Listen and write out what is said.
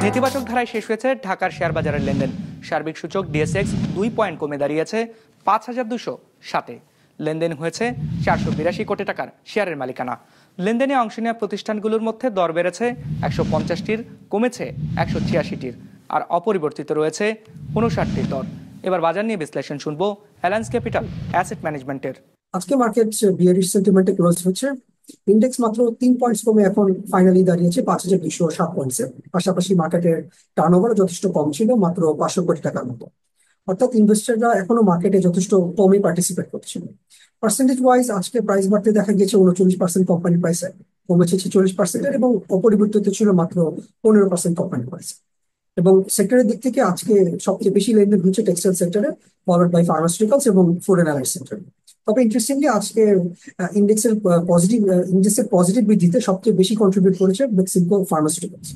নেতিবাচক ধারায় শেষ হয়েছে ঢাকার শেয়ার বাজারের লেনদেন। সার্বিক সূচক ডিএসএক্স 2 পয়েন্ট কমে দাঁড়িয়েছে ৫,২০৭-এ। লেনদেন হয়েছে ৪৮২ কোটি টাকার শেয়ারের মালিকানা। লেনদেনে অংশ নেওয়া প্রতিষ্ঠানগুলোর মধ্যে দর বেড়েছে ১৫০টির, কমেছে ১৮৬টির, আর অপরিবর্তিত রয়েছে ৫৯টির দর। এবার বাজার নিয়ে বিশ্লেষণ শুনবো অ্যালায়েন্স ক্যাপিটাল অ্যাসেট ম্যানেজমেন্টের। আজকে মার্কেট বিয়ারিশ সেন্টিমেন্টে ক্লোজ হচ্ছে। ইন্ডেক্স মাত্র 3 পয়েন্টস কমে এখন ফাইনালি দাঁড়িয়েছে ৫,২০৭ পয়েন্টসে। পাশাপাশি মার্কেটের টার্নওভার যথেষ্ট কম ছিল, মাত্র ৫০০ কোটি টাকার মতো। অর্থাৎ ইনভেস্টররা এখনো মার্কেটে যথেষ্ট কমই পার্টিসিপেট করছিল। পার্সেন্টেজ ওয়াইজ আজকে প্রাইস বাড়তে দেখা গেছে ৩৯% কোম্পানি প্রাইসে, কমেছে ৪৬%, এবং অপরিবর্তিত ছিল মাত্র ১৫% কোম্পানি প্রাইস। এবং সেক্টরের দিক থেকে আজকে সবচেয়ে বেশি লেনদেন হচ্ছে টেক্সটাইল সেক্টরে, ফলোড বাই ফার্মাসিউটিক্যালস এবং ফুড অ্যান্ড অ্যালাইড সেক্টর। তবে ইন্টারেস্টিংলি আজকে ইন্ডেক্সের পজিটিভ বৃদ্ধিতে সবচেয়ে বেশি কন্ট্রিবিউট করেছে বেক্সিমকো ফার্মাসিউটিক্যালস।